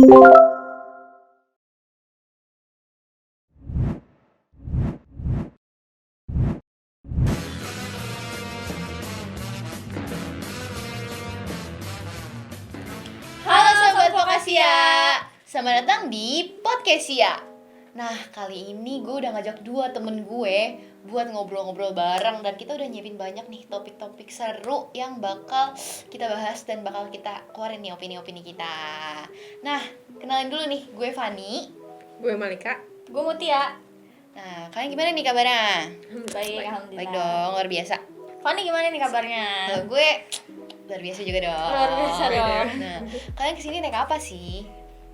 Halo Sobat Vokasia, selamat datang di Podcastia. Nah, kali ini gue udah ngajak dua temen gue buat ngobrol-ngobrol bareng. Dan kita udah nyiapin banyak nih topik-topik seru yang bakal kita bahas dan bakal kita keluarin nih opini-opini kita. Nah, kenalin dulu nih, gue Fani. Gue Malika. Gue Mutia. Nah, kalian gimana nih kabarnya? Baik, alhamdulillah. Baik dong, luar biasa. Fani gimana nih kabarnya? Kalau gue luar biasa juga dong. Luar biasa dong. Nah, kalian kesini naik apa sih?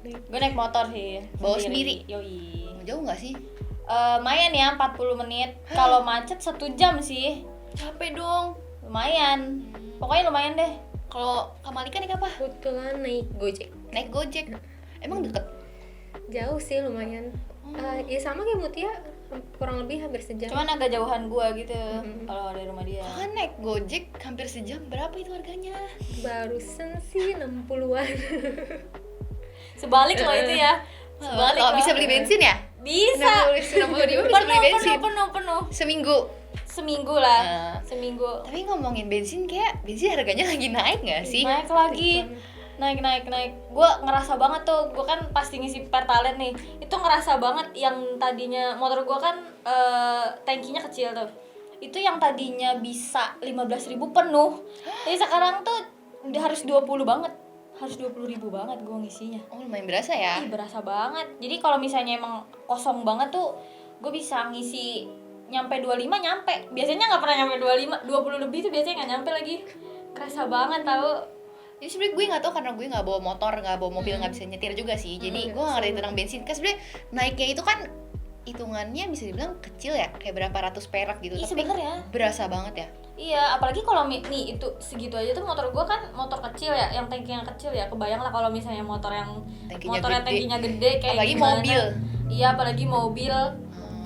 Gue naik motor sih. Bawa sendiri? Yoi. Jauh gak sih? Lumayan ya, 40 menit. Kalau macet 1 jam sih. Capek dong. Lumayan. Pokoknya lumayan deh. Kalau Kamalika naik apa? Kebetulan naik Gojek. Naik Gojek. Emang deket? Jauh sih lumayan. Ya sama kayak Mutia, kurang lebih hampir sejam. Cuman agak jauhan gue gitu. Kalau dari rumah dia. Kan naik Gojek hampir sejam, berapa itu harganya? Barusan sih 60-an. Sebalik loh itu ya. Sebalik Oh, loh. bisa beli bensin ya? Bisa. 60 ribu bisa beli bensin? Penuh. Seminggu Lah. Nah. Seminggu. Tapi ngomongin bensin, kayak bensin harganya lagi naik gak sih? Naik lagi. Naik. Gue ngerasa banget tuh, gue kan pasti ngisi Pertalite nih. Itu ngerasa banget yang tadinya motor gue kan tangkinya kecil tuh. Itu yang tadinya bisa 15.000 penuh. Jadi sekarang tuh udah harus 20 banget. Harus 20.000 banget gue ngisinya. Oh, lumayan berasa ya? Ih, berasa banget. Jadi kalau misalnya emang kosong banget tuh, gue bisa ngisi nyampe 25 nyampe. Biasanya nggak pernah nyampe 25, 20 lebih tuh biasanya nggak nyampe lagi. Kerasa banget tau. Jadi sebenarnya gue nggak tahu karena gue nggak bawa motor, nggak bawa mobil, nggak bisa nyetir juga sih. Jadi gue nggak ngerti tentang bensin. Kan sebenarnya naiknya itu kan hitungannya bisa dibilang kecil ya, kayak berapa ratus perak gitu. Ih, Tapi sebenarnya. berasa banget ya. Iya, apalagi kalau nih itu segitu aja tuh motor gue kan motor kecil ya, yang tangkinya kecil ya. Kebayang lah kalau misalnya motor yang tangkinya gede kayak apalagi gimana. mobil. Iya, apalagi mobil.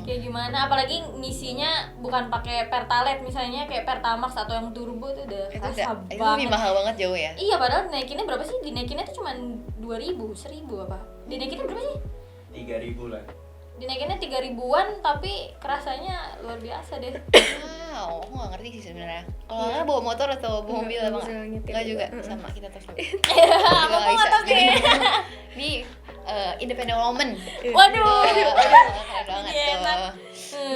Kayak gimana? Apalagi ngisinya bukan pakai Pertalite misalnya kayak Pertamax atau yang turbo tuh udah Itu kerasa itu banget. lebih mahal banget jauh ya. Iya, padahal dinaikinnya berapa sih? Dinaikinnya tuh cuma 2.000, 1.000 apa? Dinaikinnya berapa sih? 3.000 lah. Dinaikinnya 3.000-an tapi kerasanya luar biasa deh. Wow, aku gak ngerti sih sebenarnya. Kalau nggak bawa motor atau bawa mobil Nggak apa bisa nyetir nggak juga juga. sama kita terus. Apa kok nggak tahu sih? Ini independent woman. Waduh. Keren banget Iya, enak. tuh.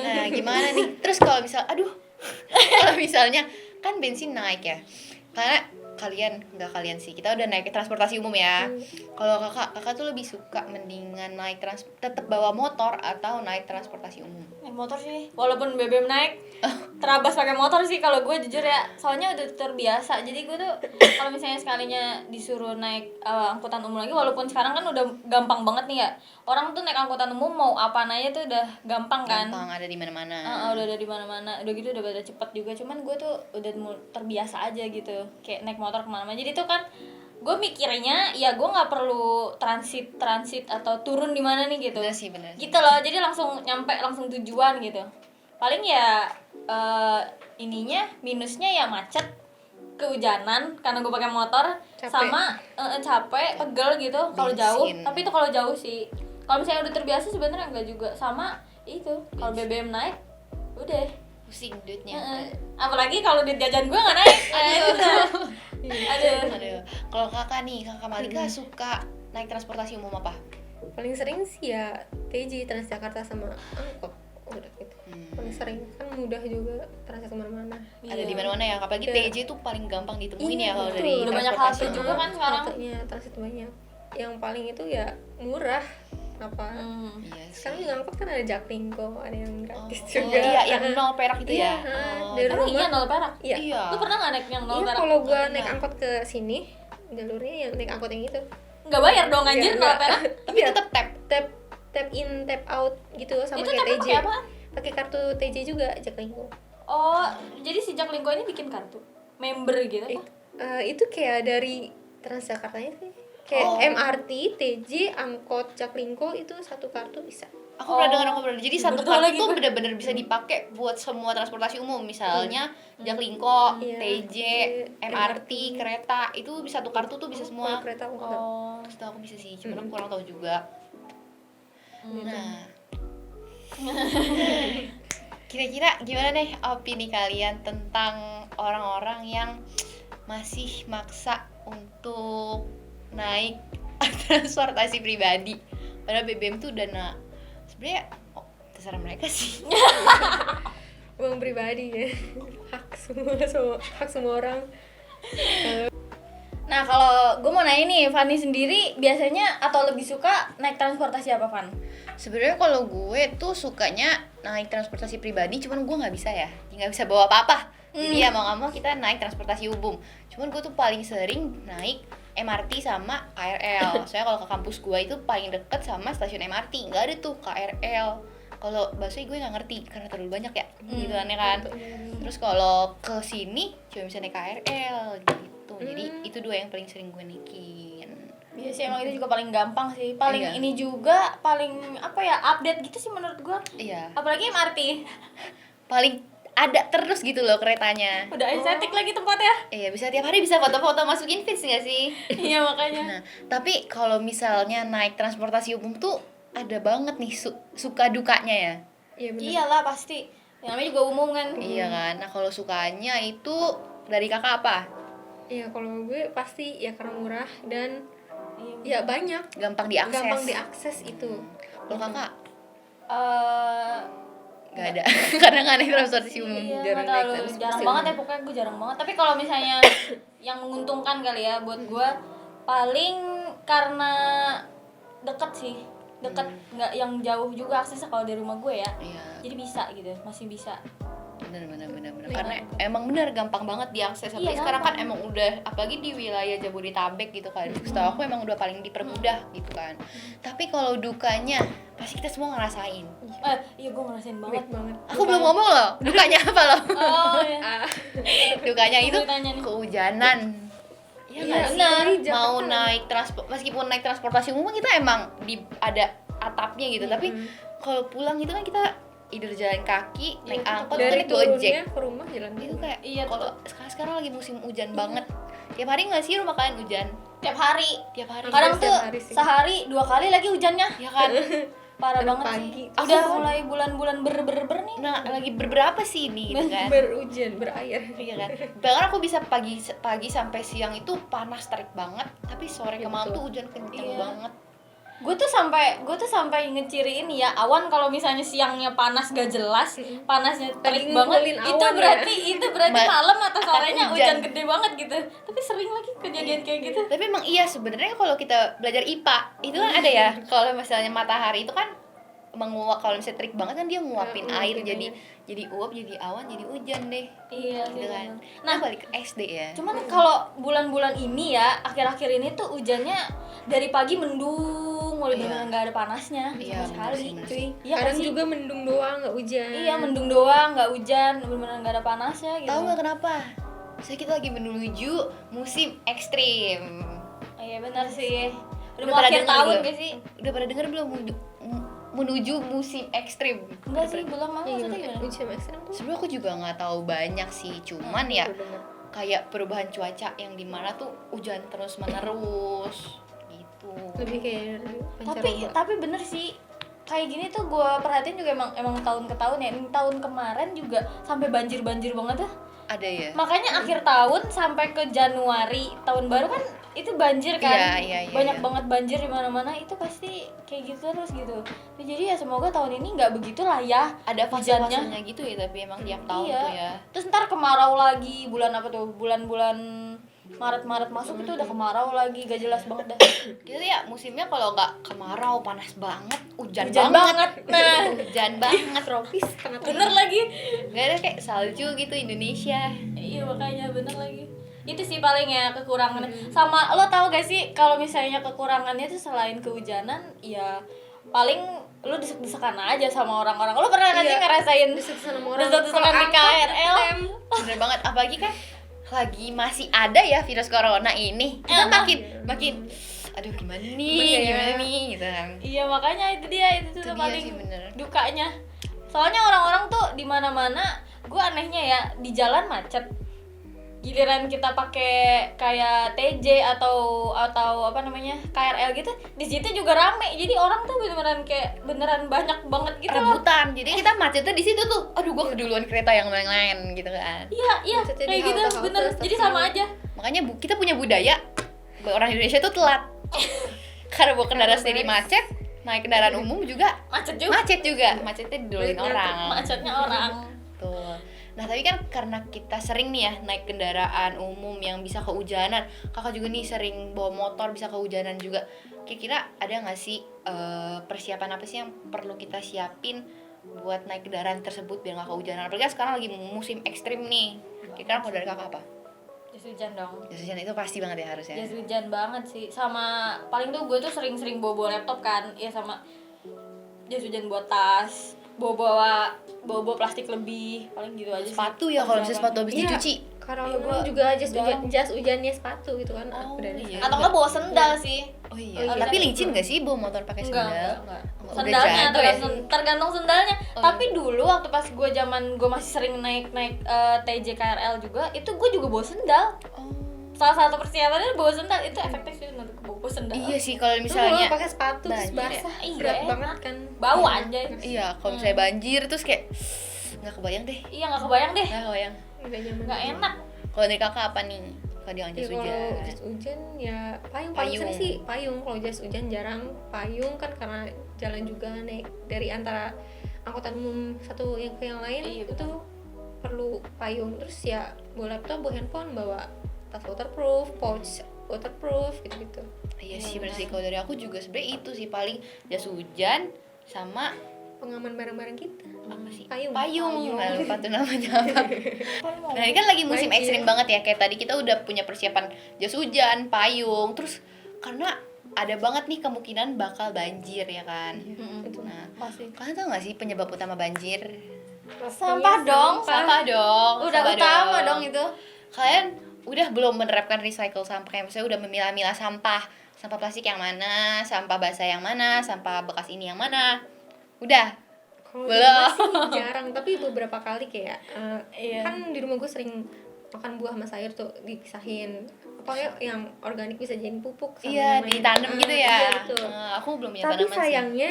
Nah, gimana nih? Terus kalau kalau misalnya kan bensin naik ya. Karena kalian sih, kita udah naik transportasi umum ya. Kalau kakak tuh lebih suka mendingan naik tetap bawa motor atau naik transportasi umum? Naik motor sih, walaupun BBM naik, terabas pakai motor sih kalau gue jujur ya. Soalnya udah terbiasa. Jadi gue tuh kalau misalnya sekalinya disuruh naik angkutan umum lagi, walaupun sekarang kan udah gampang banget nih ya. Orang tuh naik angkutan umum mau apa aja tuh udah gampang kan. Gampang, ada di mana-mana. Udah ada di mana-mana. Udah gitu udah pada cepet juga. Cuman gue tuh udah terbiasa aja gitu. Kayak naik motor kemana-mana. Jadi tuh kan gue mikirnya ya gue nggak perlu transit atau turun di mana nih gitu. Bener sih. Gitu loh, jadi langsung nyampe langsung tujuan gitu. Paling ya ininya minusnya ya macet, kehujanan karena gue pakai motor, Capek. sama capek, pegel gitu kalau jauh. Tapi itu kalau jauh sih. Kalau misalnya udah terbiasa sebenarnya enggak juga. Sama itu kalau BBM naik udah Pusing duitnya. apalagi kalau duit jajan gue nggak naik. Aduh. Kalau kakak Malika suka naik transportasi umum apa? Paling sering sih ya TJ, Transjakarta sama angkot. Udah gitu. Paling sering kan mudah juga transit kemana-mana. Ada di mana-mana ya, apalagi Iya. TJ tuh paling gampang ditemuin Iya, ya kalau betul. dari Udah banyak transportasi halte juga umum. kan sekarang. Haltenya transit banyak. Yang paling itu ya murah. Apa? Iya sih. Sekarang juga angkot kan ada Jaklingko, ada yang gratis Oh juga. iya, yang 0 perak itu Iya, ya. dari Emang rumah. iya 0 perak? Iya. Iya. Lu pernah nggak naik yang 0 Iya, perak? kalau gua Pernah. naik angkot ke sini, jalurnya yang naik angkot yang itu. Nggak bayar dong anjir Iya, 0 nggak. perak? Tapi Iya. tetap tap. Tap in, tap out gitu sama Itu kayak tapi TJ. pakai apaan? Pakai kartu TJ juga Jaklingko. Oh, jadi si Jaklingko ini bikin kartu member gitu apa? Itu kayak dari Transjakartanya sih. Kayak MRT, TJ, angkot, Jaklingko itu satu kartu bisa. Aku pernah dengar. Jadi satu Betul kartu lagi tuh gua. benar-benar bisa dipakai buat semua transportasi umum. Misalnya Jaklingko, Iya, TJ, MRT, kereta. Itu bisa satu kartu tuh bisa semua. Kalau kereta aku nggak tahu. Oh. Setahu aku bisa sih, cuman aku kurang tahu juga. Nah, kira-kira gimana nih opini kalian tentang orang-orang yang masih maksa untuk naik transportasi pribadi? Padahal BBM tuh udah sebenarnya terserah mereka sih. Uang pribadi ya. Hak semua orang. Nah kalau gue mau nanya nih, Fanny sendiri biasanya atau lebih suka naik transportasi apa, Van? Sebenarnya kalau gue tuh sukanya naik transportasi pribadi, cuman gue nggak bisa ya, nggak bisa bawa apa-apa. Jadi ya mau nggak mau kita naik transportasi umum. Cuman gue tuh paling sering naik MRT sama KRL. Soalnya kalau ke kampus gue itu paling deket sama stasiun MRT, nggak ada tuh KRL. Kalau busway gue nggak ngerti karena terlalu banyak ya, gitu aneh kan. Terus kalau ke sini cuma bisa naik KRL gitu. Jadi itu dua yang paling sering gue naikin. Iya sih, emang itu juga paling gampang sih. Paling Iya. ini juga paling apa ya, update gitu sih menurut gue. Iya. Apalagi MRT. Paling ada terus gitu loh keretanya. Udah estetik lagi tempatnya. Iya, bisa tiap hari bisa foto-foto masukin feeds nggak sih? Iya makanya. Nah, tapi kalau misalnya naik transportasi umum tuh ada banget nih suka dukanya ya. Iya benar. Iyalah pasti. Yang namanya juga umum kan. Iya kan. Nah, kalau sukanya itu dari kakak apa? Iya kalau gue pasti ya karena murah dan Iya. ya banyak. Gampang diakses. Gampang diakses itu. Kalau kakak nggak ada. Iya. Karena nggak naik transportasi umum. Iya, jarang nggak terlalu, naik transportasi jarang umum. banget ya, pokoknya gue jarang banget. Tapi kalau misalnya yang menguntungkan kali ya buat gue, paling karena deket sih, deket, nggak yang jauh juga aksesnya kalau dari rumah gue ya. Iya. Jadi bisa gitu, masih bisa. Bener. Karena emang bener gampang banget diakses. Apalagi Iya, sekarang kan gampang. emang udah, apalagi di wilayah Jabodetabek gitu kan. Setahu aku emang udah paling dipermudah gitu kan. Tapi kalau dukanya pasti kita semua ngerasain. Iya gue ngerasain banget. Baik banget. Aku belum ngomong loh, dukanya apa loh? Oh iya. Dukanya itu Gue tanya nih. kehujanan. Iya Iya, nggak sih? benar. Mau naik meskipun naik transportasi umum kita emang ada atapnya gitu. Tapi kalau pulang itu kan kita either jalan kaki, naik angkot, Dari atau naik gojek. turunnya ke rumah jalan Itu kayak Iya, kalau sekarang lagi musim hujan banget. Tiap hari nggak sih rumah kalian hujan? Tiap hari. Tiap hari. Kadang Hampir tuh setiap hari sih. sehari 2 kali lagi hujannya. Ya kan? Parah Kadang banget pagi. sih. Aku Udah kan- mulai bulan-bulan ber nih. Nah, lagi berberapa sih ini gitu kan? berujan, berair. Iya kan? Bahkan aku bisa pagi sampai siang itu panas terik banget, tapi sore ke malam betul. tuh hujan kenceng Iya. banget. Gue tuh sampai ngeciriin ya, awan kalau misalnya siangnya panas gak jelas, panasnya terik Lagi banget, ngumpulin itu awan berarti Ma- malam atau akan sorenya hujan. hujan gede banget gitu. Tapi sering lagi kejadian kayak gitu. Tapi emang iya sebenarnya kalau kita belajar IPA itu kan ada ya, kalau misalnya matahari itu kan menguap, kalau misalnya terik banget kan dia nguapin Nguapin air, air. jadi uap, jadi awan, jadi hujan deh. Iya Gitu kan. bener. Nah, balik ke SD ya. Cuman kalau bulan-bulan ini ya, akhir-akhir ini tuh hujannya dari pagi mendung, mulai Iya. beneran nggak ada panasnya Iya, sama sekali, bener sih, cuy. Iya Kadang nggak sih? juga mendung doang, nggak hujan. Iya, mendung doang, nggak hujan, bener-bener nggak ada panasnya gitu. Tahu nggak kenapa? Saya kita lagi menuju musim ekstrim. Iya benar sih. Udah Udah mau pada akhir denger tahun belum? gak sih? Udah pada denger belum menuju musim ekstrim? Enggak sih, belum. Mama Iya, maksudnya gimana? hujan ekstrim tuh. Sebenarnya aku juga nggak tahu banyak sih, cuman ya Baru denger. kayak perubahan cuaca yang dimana tuh hujan terus menerus gitu. Lebih kayak Tapi bener sih, kayak gini tuh gue perhatiin juga emang tahun ke tahun ya. Ini tahun kemarin juga sampai banjir banget tuh. Ada ya? Makanya akhir tahun sampai ke Januari tahun baru kan itu banjir kan. Iya, Banyak iya. banget banjir di mana-mana, itu pasti kayak gitu terus gitu. Jadi ya semoga tahun ini nggak begitulah ya. Ada hujannya. fase-fasenya gitu ya, tapi emang tiap tahun Iya. tuh ya. Terus ntar kemarau lagi, bulan apa tuh? Bulan-bulan Maret masuk itu udah kemarau lagi, gak jelas banget dah. Gitu ya, musimnya kalau nggak kemarau panas banget, hujan Hujan banget. Nah, Hujan banget. tropis karena bener lagi. Gak ada kayak salju gitu Indonesia. Iya makanya bener lagi. Itu sih paling ya kekurangannya. Sama lo tau gak sih kalau misalnya kekurangannya tuh selain kehujanan, ya paling lo desek-desekan aja sama orang-orang. Lo pernah nggak sih Iya. ngerasain desek-desekan sama orang. desek-desekan di KRL? Bener banget, apalagi kan lagi masih ada ya virus corona ini. Kita makin aduh gimana Bener nih, ya? gimana nih gitu kan. Iya makanya itu dia itu Itu tuh dia paling sih, bener. dukanya. Soalnya orang-orang tuh di mana-mana, gue anehnya ya di jalan macet. Giliran kita pakai kayak TJ atau apa namanya KRL gitu, di situ juga rame. Jadi orang tuh beneran kayak beneran banyak banget gitu loh. Rebutan, jadi kita macetnya di situ tuh. Aduh, gua keduluan kereta yang lain gitu kan. Iya Macetnya kayak di gitu halte-halte, bener. Jadi sama aja. Makanya kita punya budaya orang Indonesia tuh telat. Karena bawa kendaraan sendiri macet, naik kendaraan umum juga Macet juga. macetnya diduluin orang. Macetnya orang. Tuh. Nah, tapi kan karena kita sering nih ya naik kendaraan umum yang bisa kehujanan. Kakak juga nih sering bawa motor bisa kehujanan juga. Kira-kira ada nggak sih persiapan apa sih yang perlu kita siapin buat naik kendaraan tersebut biar nggak kehujanan? Apalagi kan sekarang lagi musim ekstrim nih. Kira-kira kalau dari kakak apa? Jas hujan dong. Jas hujan itu pasti banget ya harusnya. Jas hujan banget sih. Sama paling tuh gue tuh sering-sering bawa laptop kan. Ya sama jas hujan buat tas, bawa plastik lebih, paling gitu aja sih. Sepatu ya kalau misalnya sepatu habis Iya. dicuci. Karena Iya, gua juga jarang. jas hujannya sepatu gitu kan. Oh, Udah iya. Atau enggak bawa sendal sih. Oh iya. Oh iya. Tapi licin nggak sih bawa motor pakai Enggak, sendal? enggak. Oh, udah Sendalnya jago ya? tergantung sendalnya. Oh, Tapi dulu waktu pas gue masih sering naik TJ KRL juga, itu gue juga bawa sendal. Oh. Salah satu persiapannya bawa sendal, itu efektif sih untuk bawa sendal. Iya sih kalau misalnya misalnya pakai sepatu terus banjir basah, ya? berat Iya, banget kan. Bau aja. iya kalau misalnya banjir terus kayak nggak kebayang deh. Iya nggak kebayang deh, Nggak kebayang. Nggak nyaman. nggak enak. Kalau dari kakak apa nih? Kalau dia Ya, jas kalau hujan. jas hujan ya payung. Paling Payung. sering sih payung. Kalau jas hujan jarang payung kan karena jalan juga naik dari antara angkutan umum satu yang ke yang lain. Iya, itu betul. perlu payung. Terus ya bawa laptop, bawa handphone, bawa tas waterproof, pouch waterproof gitu-gitu. Iya sih bener sih, kalau dari aku juga sebenarnya itu sih paling jas hujan sama Pengaman barang-barang kita. apa sih? Payung. Nah, lupa tuh namanya apa. Nah, ini kan lagi musim Banjir. ekstrim banget ya. Kayak tadi kita udah punya persiapan jas hujan, payung, terus karena ada banget nih kemungkinan bakal banjir ya kan. Itu. Nah, Pasti. kalian tahu nggak sih penyebab utama banjir? Sampah dong. Sampah dong. Udah sampah utama dong itu. Kalian udah belum menerapkan recycle sampah? Kayak misalnya udah memilah-milah sampah plastik yang mana, sampah basah yang mana, sampah bekas ini yang mana? Udah. Kalau Belum. di rumah sih jarang, tapi beberapa kali kayak Iya. kan di rumah gue sering makan buah sama sayur tuh dipisahin. Pokoknya yang organik bisa jadi pupuk sama Iya, yang lain. ditanam gitu ya. Iya, betul. Aku belum punya Tapi tanaman sih. sayangnya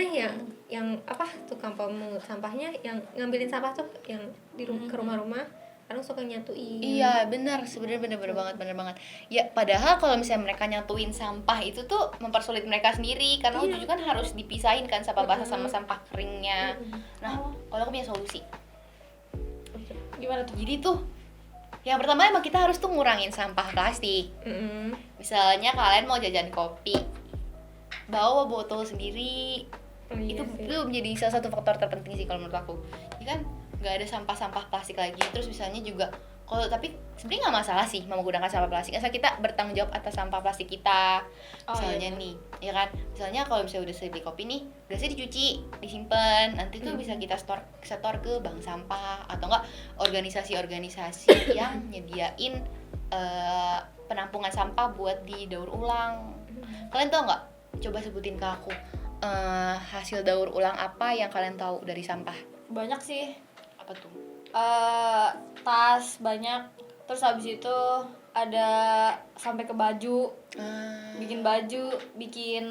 yang apa tukang pemungut sampahnya yang ngambilin sampah tuh yang di ke rumah-rumah kadang suka nyatuin. Iya benar, sebenarnya bener banget. Ya padahal kalau misalnya mereka nyatuin sampah itu tuh mempersulit mereka sendiri karena ujung kan harus dipisahin kan sampah basah sama sampah keringnya. Nah, kalau aku punya solusi. Gimana tuh? Jadi tuh yang pertama emang kita harus tuh ngurangin sampah plastik. Mm-mm. Misalnya kalian mau jajan kopi, bawa botol sendiri. Oh, iya Itu sih. menjadi salah satu faktor terpenting sih kalau menurut aku. Ya kan nggak ada sampah-sampah plastik lagi. Terus misalnya juga kalau tapi sebenarnya nggak masalah sih menggunakan sampah plastik asal kita bertanggung jawab atas sampah plastik kita. Misalnya iya. nih, ya kan? Misalnya kalau misalnya udah selesai beli kopi nih, gelasnya dicuci, disimpan, nanti tuh bisa kita setor ke bank sampah atau enggak organisasi-organisasi yang nyediain penampungan sampah buat didaur ulang. Kalian tahu nggak? Coba sebutin ke aku hasil daur ulang apa yang kalian tahu dari sampah? Banyak sih. Apa tuh? Tas banyak. Terus habis itu ada sampai ke baju, bikin baju, bikin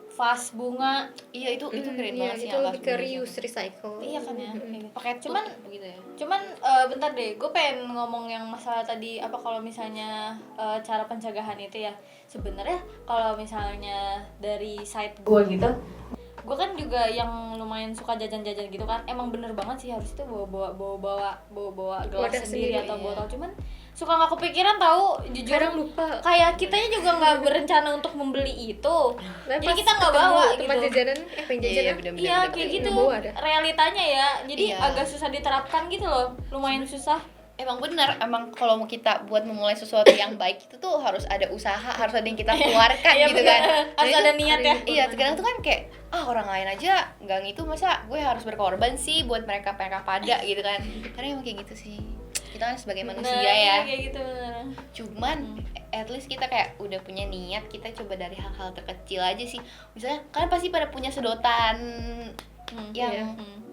vas bunga. Iya itu keren Iya, banget sih itu yang lebih ke vas bunga. reuse recycle. Iya kan ya. Kayak gitu. Pakai Cuman begitu ya. Cuman bentar deh, gue pengen ngomong yang masalah tadi apa kalau misalnya cara pencegahan itu ya. Sebenarnya kalau misalnya dari site gue gitu, gue kan juga yang lumayan suka jajan-jajan gitu kan. Emang bener banget sih harus itu bawa gelas Wadah sendiri sendiri, atau iya. botol. Cuman suka nggak kepikiran tahu jujur. Kadang lupa. Kayak kitanya juga nggak berencana untuk membeli itu. Tapi Jadi pas kita nggak ketemu bawa tempat gitu. jajanan pengen Iya, jajan bener-bener. Iya kayak Nggak gitu bawa dah. realitanya ya. Jadi Iya. agak susah diterapkan gitu loh. Lumayan susah. Emang benar, emang kalau mau kita buat memulai sesuatu yang baik itu tuh harus ada usaha, harus ada yang kita keluarkan Iya, gitu bener. kan. Harus Jadi ada tuh- niat ya. Iya, terkadang tuh kan kayak orang lain aja nggak gitu, masa gue harus berkorban sih buat mereka pada gitu kan. Karena emang kayak gitu sih. kita kan sebagai manusia Nah, ya. kayak gitu bener. Cuman at least kita kayak udah punya niat, kita coba dari hal-hal terkecil aja sih. Misalnya kalian pasti pada punya sedotan yang iya.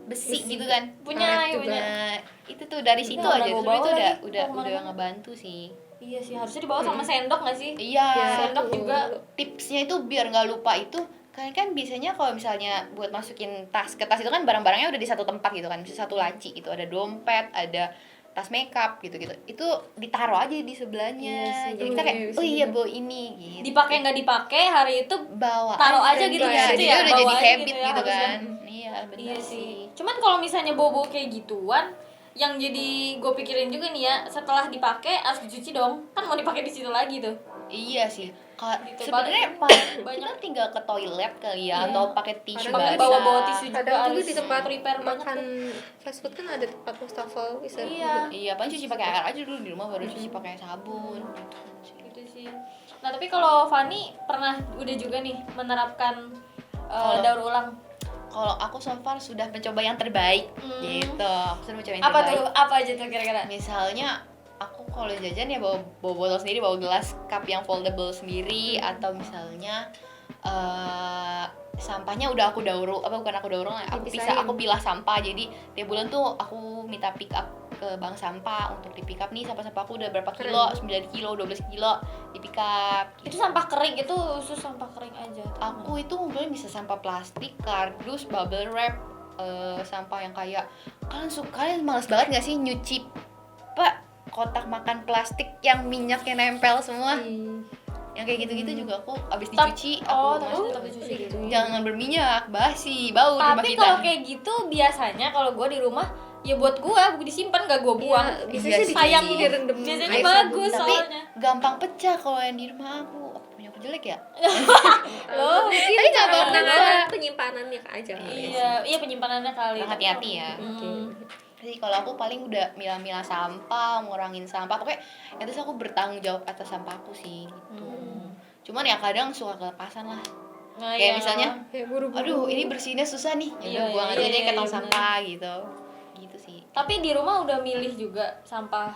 besi, Besi. gitu kan. Punya Karet lah, juga. punya. Nah, itu tuh dari situ Nggak aja pernah gua sebenarnya itu bawa udah lagi. udah Oh, mana-mana. ngebantu sih. Iya sih, harusnya dibawa sama sendok gak sih? Iya. Sendok juga. Tipsnya itu biar nggak lupa itu kalian kan biasanya kalau misalnya buat masukin tas ke tas itu kan barang-barangnya udah di satu tempat gitu kan, misalnya satu laci gitu, ada dompet, ada tas makeup gitu-gitu, itu ditaruh aja di sebelahnya. Iya sih, Jadi kita kayak bisa oh iya juga. bawa ini gitu. Dipakai nggak dipakai hari itu Bawa taruh aja gitu iya, gitu jadi ya, udah bawa jadi aja habit gitu ya, gitu harusnya. kan. Iya benar Iya sih. sih. Cuman kalau misalnya bobo kayak gituan, yang jadi gue pikirin juga nih ya, setelah dipakai harus dicuci dong. Kan mau dipakai di situ lagi tuh. Iya sih. Gitu, Sebenarnya banyak. kita tinggal ke toilet kali ya, Iya. atau pakai tisu Kadang basah. bawa tisu juga Kadang juga harus di tempat prepare banget makan tuh. fast food kan ada tempat wastafel bisa Iya. Iya, paling cuci pakai air aja dulu di rumah, baru cuci pakai sabun gitu kan sih. Gitu sih. Nah, tapi kalau Fani pernah udah juga nih menerapkan Kalau- daur ulang. Kalau aku so far sudah mencoba yang terbaik gitu. Aku sudah mencoba yang Apa terbaik. tuh? Apa aja tuh kira-kira? Misalnya aku kalau jajan ya bawa botol sendiri, bawa gelas cup yang foldable sendiri, atau misalnya sampahnya udah aku Dipisahin. aku pilah sampah. Jadi tiap bulan tuh aku minta pick up ke bank sampah untuk di pick up nih sampah-sampah aku udah berapa kilo, 9 kilo, 12 kilo di pick up. Itu sampah kering, itu khusus sampah kering aja. Aku itu ngumpulin bisa sampah plastik, kardus, bubble wrap, sampah yang kayak kalian males banget gak sih nyuci kotak makan plastik yang minyaknya nempel semua. Yang kayak gitu-gitu juga aku abis dicuci aku masukin tetap dicuci gitu. jangan berminyak, basi, bau di rumah Tapi kita. kalau kayak gitu biasanya kalau gue di rumah ya buat gue disimpan, gak gue buang. Iya, biasanya Iya sih sih. Sayang direndam biasanya air bagus sabun. Tapi soalnya. gampang pecah kalau yang di rumah aku. Apa punya aku jelek ya? Loh, Mungkin Tapi nggak cara apa-apa. penyimpanannya aja kali ya. iya penyimpanannya kali. Kurang hati-hati ya. Oke. Jadi kalau aku paling udah milah-milah sampah, ngurangin sampah, pokoknya ya terus aku bertanggung jawab atas sampah aku sih gitu. Cuman ya kadang suka kelepasan lah. Nah, Kayak iya. misalnya, Kayak buru-buru. aduh ini bersihinnya susah nih, ya Iya, udah buang iya, aja iya, deh ke iya, tong bener. sampah gitu. Gitu sih. Tapi di rumah udah milih juga sampah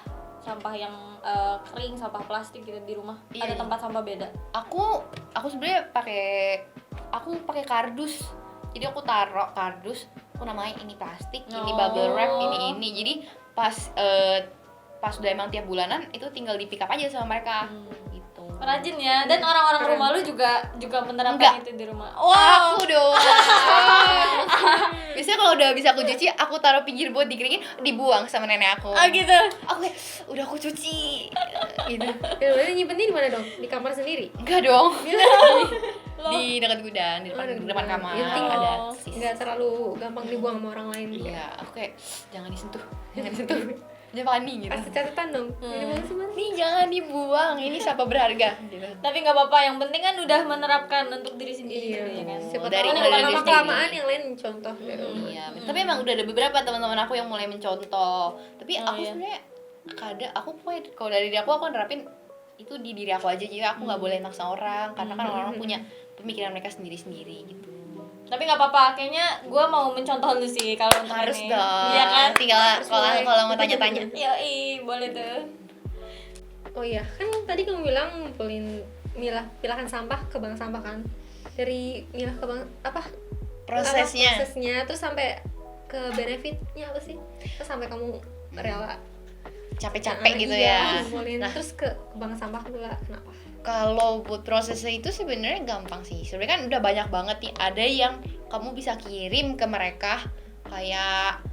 yang kering, sampah plastik gitu di rumah. Iya, Ada iya. tempat sampah beda. Aku sebenarnya pakai kardus. Jadi aku taruh kardus, aku namain ini plastik, ini bubble wrap, ini. Jadi pas udah emang tiap bulanan itu tinggal di pick up aja sama mereka gitu. Rajin ya. Dan orang-orang Keren. rumah lu juga menerapkan Enggak. itu di rumah. Aku doang. Biasanya kalau udah bisa aku cuci, aku taruh pinggir buat dikeringin, dibuang sama nenek aku. Oh gitu. Aku kayak udah aku cuci gitu. Ya udah nyimpennya di mana dong? Di kamar sendiri? Enggak dong. Lo Di dekat gudang, di depan, Oh, di depan kamar yang penting ada oh, sis. Nggak terlalu gampang dibuang sama orang lain. Iya, aku kayak jangan disentuh. Jangan disentuh. Dia panik gitu. Kasih catatan dong. Ini buang semua. Nih jangan dibuang, ini sampah berharga gitu. tapi nggak apa-apa, yang penting kan udah menerapkan untuk diri sendiri Iya, gitu ya kan. Siapa Dari- tahu dari lama diri kelamaan sendiri. yang lain contoh dari rumah. Iya, tapi emang udah ada beberapa teman-teman aku yang mulai mencontoh. Tapi Oh, aku iya. sebenarnya aku pokoknya kalau dari diri aku nerapin itu di diri aku aja, jadi aku nggak boleh maksa orang karena kan orang-orang punya pemikiran mereka sendiri-sendiri gitu. Tapi nggak apa-apa, kayaknya gue mau mencontoh lu sih kalau untuk Harus ini. dong. Iya kan? Tinggal mulai. kalau mau tanya-tanya. Yoi, boleh tuh. Oh iya, kan tadi kamu bilang ngumpulin pilahan sampah ke bank sampah kan? Dari milah ke bank Prosesnya. prosesnya terus sampai ke benefitnya apa sih? Terus sampai kamu rela Capek-capek gitu iya, ya. ngumpulin Nah, terus ke bank sampah pula. Kenapa? kalau buat prosesnya itu sebenarnya gampang sih. Sebenarnya kan udah banyak banget nih. Ada yang kamu bisa kirim ke mereka kayak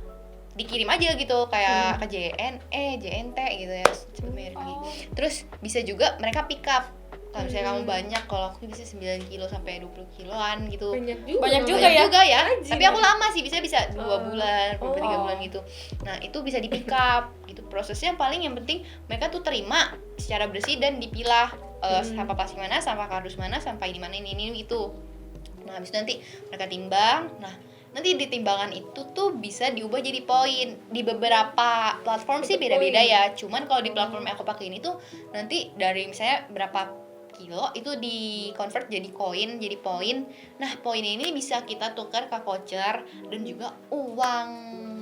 dikirim aja gitu kayak ke JNT gitu ya. Merek gitu. Terus bisa juga mereka pick up. Kalau misalnya kamu banyak, kalau aku bisa 9 kilo sampai 20 kiloan gitu. Banyak juga Banyak ya? juga ya. Rajin. Tapi aku lama sih, bisa 2 bulan, Oh. 3 bulan gitu. Nah, itu bisa di pick up gitu. Prosesnya paling yang penting mereka tuh terima secara bersih dan dipilah sampah plastik mana, sampah kardus mana, sampah ini mana, ini gitu. Nah, habis itu nanti mereka timbang. Nah, nanti di timbangan itu tuh bisa diubah jadi poin. Di beberapa platform sih beda-beda ya. Cuman kalau di platform yang aku pakai ini tuh nanti dari misalnya berapa kilo itu di convert jadi koin, jadi poin. Nah, poin ini bisa kita tukar ke voucher dan juga uang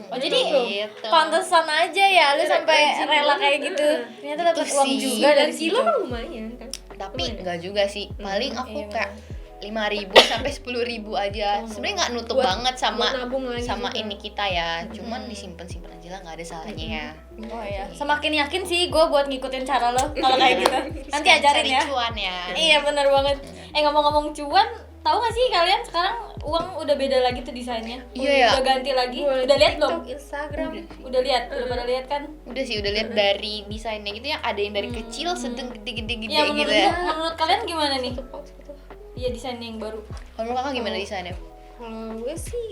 Oh jadi Gitu. pantesan aja ya lu sampai Rajin rela banget. kayak gitu. Ternyata Gitu dapat uang sih. juga 9 dari kilo situ. kan lumayan kan. Tapi enggak juga sih. Paling aku iya kayak 5.000 sampai 10.000 aja. Sebenarnya nggak nutup Buat- banget sama buat nabung lagi sama juga. ini kita ya. Cuman disimpan-simpan aja lah, nggak ada salahnya ya. Oh iya. Semakin yakin sih gue buat ngikutin cara lo kalau kayak gitu. Nanti ajarin Cari ya. cuan ya. Iya benar banget. Ngomong-ngomong cuan, tahu gak sih kalian sekarang uang udah beda lagi tuh desainnya? Iya ya. Udah ganti lagi. Gua Udah lihat belum? TikTok, Instagram. Udah lihat, udah pada lihat kan? Udah sih, udah lihat dari desainnya gitu yang ada yang dari kecil, sedang gede-gede Iya gitu menurut ya. menurut kalian gimana nih? Satu box gitu. Iya desainnya yang baru. Kalau menurut kakak gimana desainnya? Kalau gue sih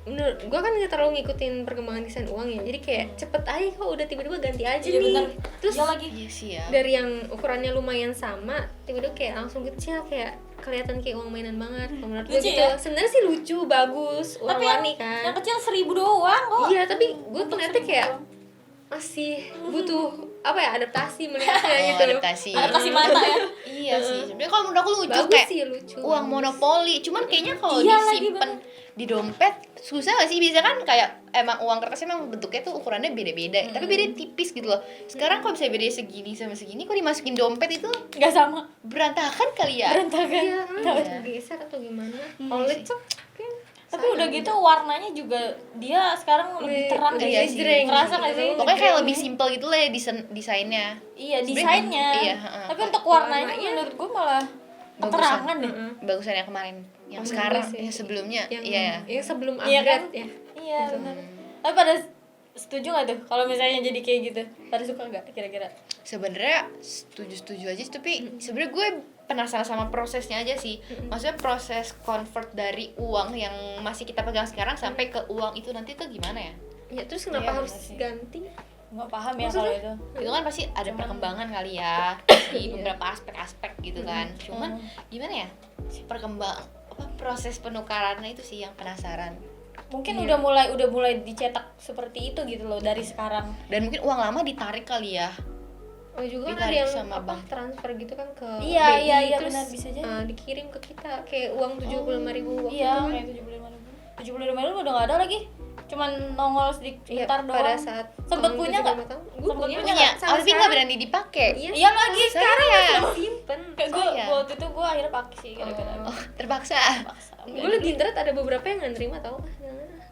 menurut gue kan nggak terlalu ngikutin perkembangan desain uang ya, jadi kayak cepet aja kok udah tiba-tiba ganti aja Iya nih. benar. Terus Iya lagi. Iya sih ya. dari yang ukurannya lumayan sama tiba-tiba kayak langsung kecil, kayak kelihatan kayak uang mainan banget. Kalau menurut gue Lucu gitu. ya? Sebenarnya sih lucu, bagus, Tapi yang, warna-warni kan. yang kecil 1.000 doang kok. Iya, tapi gue Untuk ternyata 1.000 kayak doang. masih butuh apa ya, adaptasi melihatnya Oh, gitu. adaptasi. Adaptasi mata ya. Iya sih. Sebenarnya kalau menurut aku lucu Bagus kayak sih, lucu. uang monopoli. Cuman kayaknya kalau Iya lagi, disimpan di dompet susah gak sih? Biasanya kan kayak emang uang kertas emang bentuknya tuh ukurannya beda-beda, tapi beda tipis gitu loh. Sekarang kalau misalnya beda segini sama segini, kok dimasukin dompet itu Nggak sama. berantakan kali ya? Berantakan. Iya, Tahu. geser atau gimana? Hmm, Kalau sih. lecek kayak Tapi udah gitu warnanya juga dia sekarang lebih terang udah kayak iya sih. sih. Ngerasa gak sih? Pokoknya kayak lebih simple gitu lah ya desainnya. Iya Sebenarnya- desainnya. iya, heeh. Tapi untuk warnanya Warnanya menurut gue malah Bagusan. keterangan deh. Bagusan yang kemarin, yang Oh, sekarang, bagus ya. yang sebelumnya. yang Iya. yang sebelum Iya kan? upgrade ya. Iya benar. Tapi pada setuju gak tuh kalau misalnya jadi kayak gitu? Pada suka nggak kira-kira? Sebenarnya setuju aja sih, tapi sebenarnya gue penasaran sama prosesnya aja sih. Maksudnya proses convert dari uang yang masih kita pegang sekarang sampai ke uang itu nanti tuh gimana ya? Ya terus kenapa Iya, harus bener sih. ganti? Nggak paham ya Maksudnya? kalau itu. Itu kan pasti ada perkembangan kali ya di beberapa aspek-aspek gitu kan. Cuman gimana ya? Proses penukarannya itu sih yang penasaran. Mungkin Iya. udah mulai dicetak seperti itu gitu loh dari sekarang. Dan mungkin uang lama ditarik kali ya. Oh juga kan ada Ditarik yang sama apa bank. transfer gitu kan ke Iya, BI, iya, terus benar, bisa jadi. dikirim ke kita kayak uang 75.000 waktu Iya, itu kan. kayak 75.000 udah nggak ada lagi. Cuman nongol sedikit Iya, sebentar doang. pada saat Sempet tahun punya 75 nggak? tahun. Gue Sempet punya, punya Punya, sampai tapi nggak sekarang. berani dipakai. Iya lagi sekarang Saya. ya. Simpen. Kayak gue Saya. waktu itu gue akhirnya pakai sih gara-gara Oh, terpaksa. Gue liat di internet ada beberapa yang nggak nerima, tau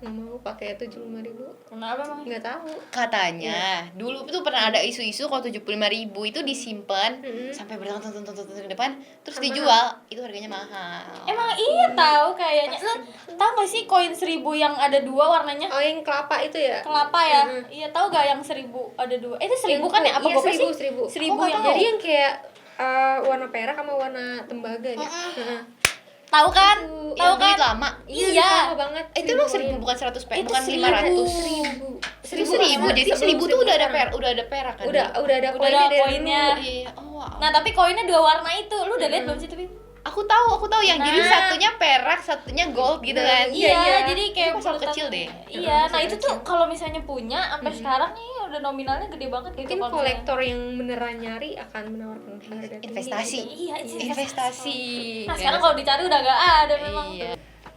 nggak mau pakai 75.000. Kenapa emang? Nggak tahu. Katanya dulu tuh pernah ada isu-isu kalau 75.000 itu disimpan sampai bertahun-tahun ke depan terus dijual, itu harganya mahal. Emang iya tahu kayaknya. Lo tahu gak sih koin 1.000 yang ada 2 warnanya? Oh yang kelapa itu ya? Kelapa ya? Iya tahu gak yang 1.000 ada 2? Itu 1.000 kan ya? Apa iya, gopek sih? 1.000. 1.000 Oh, nggak yang tahu. Jadi yang kayak warna perak sama warna tembaga ya. Heeh. tahu kan? Tahu Yang duit kan? lama. Iya. lama banget. Itu emang 1.000 bukan 100 perak, Itu bukan 1.000. 500. Itu 1.000. Jadi 1.000 tuh udah ada perak kan? Udah ada Udah ada koinnya dari koinnya. dulu. Iya. Oh, wow. Nah tapi koinnya 2 warna itu, lu udah lihat belum sih tapi? Aku tahu yang jadi Nah. satunya perak, satunya gold gitu kan. Iya, Iya, iya. jadi kayak Itu pasal berutan- kecil deh. Iya, nah pasal itu kecil. tuh kalau misalnya punya sampai sekarang nih udah nominalnya gede banget gitu. Mungkin kalau misalnya. kolektor yang beneran nyari akan menawarkan harga tinggi. Investasi. Iya, itu Investasi. Nah sekarang kalau dicari udah gak ada memang. Iya.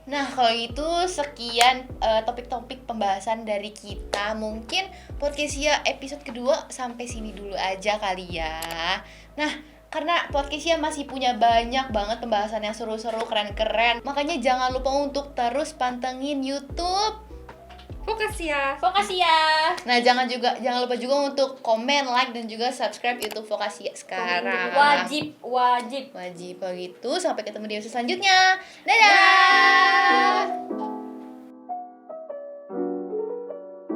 Nah kalau itu sekian topik-topik pembahasan dari kita. Mungkin podcastnya episode kedua sampai sini dulu aja kali ya. Nah karena podcastnya masih punya banyak banget pembahasan yang seru-seru, keren-keren, makanya jangan lupa untuk terus pantengin YouTube. Fokus ya. Makasih ya. Nah jangan lupa juga untuk komen, like dan juga subscribe YouTube Vokasia sekarang. Wajib. Wajib. Kalau gitu sampai ketemu di episode selanjutnya. Dadah.